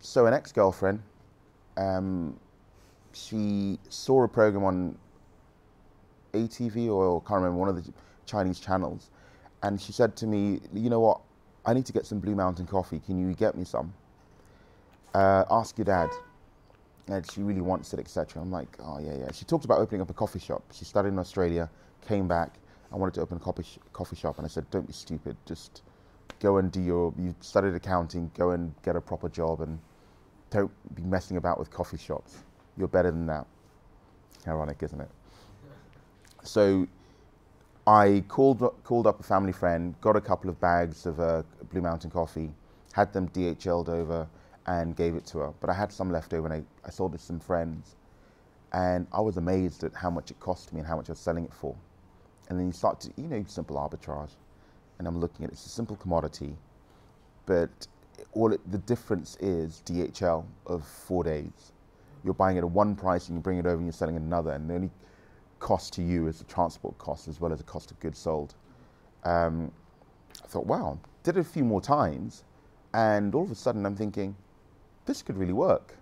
So an ex-girlfriend, she saw a program on ATV or can't remember, one of the Chinese channels, and she said to me, you know what, I need to get some Blue Mountain coffee. Can you get me some? Ask your dad. And she really wants it, etc. I'm like, oh yeah, yeah. She talked about opening up a coffee shop. She studied in Australia, came back, and wanted to open a coffee shop. And I said, don't be stupid. Just go and you studied accounting, go and get a proper job and don't be messing about with coffee shops. You're better than that. Ironic, isn't it? So I called up a family friend, got a couple of bags of Blue Mountain coffee, had them DHL'd over, and gave it to her. But I had some left over, and I sold it to some friends. And I was amazed at how much it cost me and how much I was selling it for. And then you start to, simple arbitrage. And I'm looking at it, it's a simple commodity, but the difference is DHL of 4 days. You're buying it at one price and you bring it over and you're selling it another, and the only cost to you is the transport cost as well as the cost of goods sold. I thought, wow, did it a few more times, and all of a sudden I'm thinking, this could really work.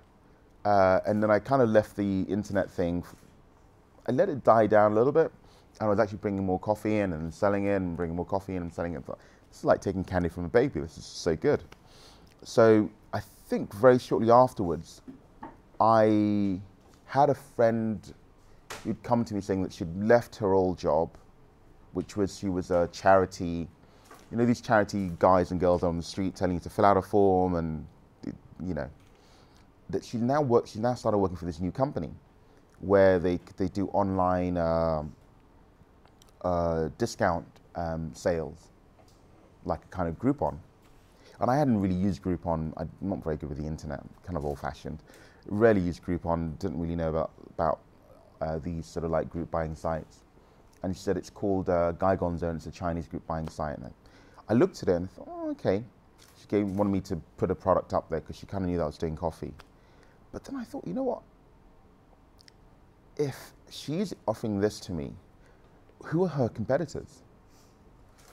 And then I kind of left the internet thing. I let it die down a little bit, and I was actually bringing more coffee in and selling it and bringing more coffee in and selling it. I thought, this is like taking candy from a baby. This is so good. So I think very shortly afterwards, I had a friend who'd come to me saying that she'd left her old job, which was, she was a charity, these charity guys and girls on the street telling you to fill out a form, and that she now started working for this new company where they do online discount sales, like a kind of Groupon. And I hadn't really used Groupon. I'm not very good with the internet, kind of old-fashioned. Rarely used Groupon, didn't really know about these sort of like group buying sites. And she said it's called Gaigonzo, and it's a Chinese group buying site. And I looked at it and I thought, oh, okay. She wanted me to put a product up there because she kind of knew that I was doing coffee. But then I thought, you know what? If she's offering this to me, who are her competitors?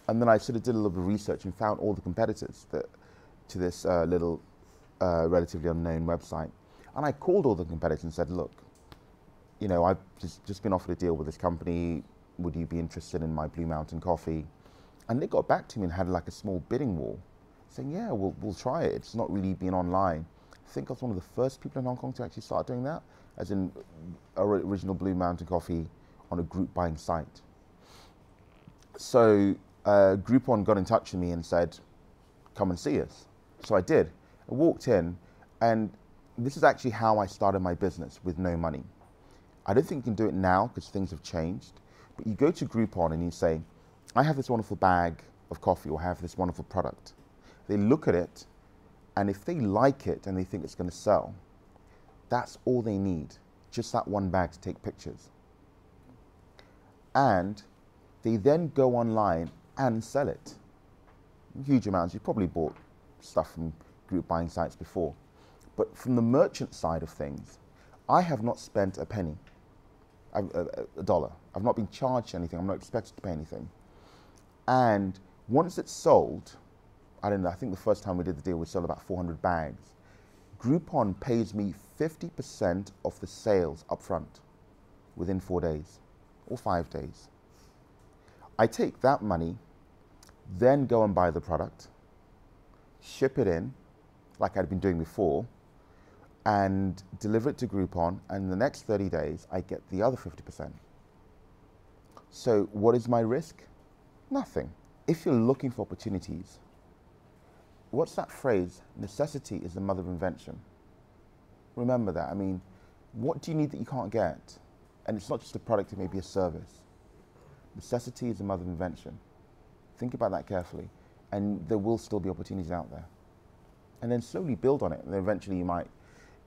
And then I sort of did a little bit of research and found all the competitors to this little relatively unknown website. And I called all the competitors and said, look, I've just been offered a deal with this company. Would you be interested in my Blue Mountain coffee? And they got back to me and had like a small bidding war, saying, yeah, we'll try it. It's not really been online. I think I was one of the first people in Hong Kong to actually start doing that, as in original Blue Mountain coffee on a group buying site. So Groupon got in touch with me and said, come and see us. So I did. I walked in, and this is actually how I started my business with no money. I don't think you can do it now because things have changed, but you go to Groupon and you say, I have this wonderful bag of coffee, or have this wonderful product. They look at it, and if they like it and they think it's going to sell, that's all they need, just that one bag to take pictures. And they then go online and sell it. Huge amounts. You've probably bought stuff from group buying sites before. But from the merchant side of things, I have not spent a penny, a dollar. I've not been charged anything. I'm not expected to pay anything. And once it's sold, I don't know, I think the first time we did the deal, we sold about 400 bags. Groupon pays me 50% of the sales up front within 4 days or 5 days. I take that money, then go and buy the product, ship it in, like I'd been doing before, and deliver it to Groupon, and in the next 30 days, I get the other 50%. So what is my risk? Nothing. If you're looking for opportunities, what's that phrase? Necessity is the mother of invention. Remember that. I mean, what do you need that you can't get? And it's not just a product, it may be a service. Necessity is the mother of invention. Think about that carefully, and there will still be opportunities out there. And then slowly build on it, and then eventually you might,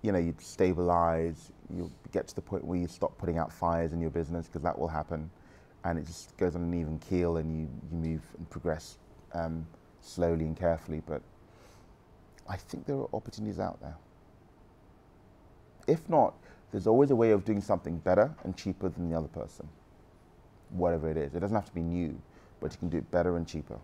you'd stabilize, you'll get to the point where you stop putting out fires in your business, because that will happen, and it just goes on an even keel, and you move and progress slowly and carefully. But I think there are opportunities out there. If not, there's always a way of doing something better and cheaper than the other person, whatever it is. It doesn't have to be new, but you can do it better and cheaper.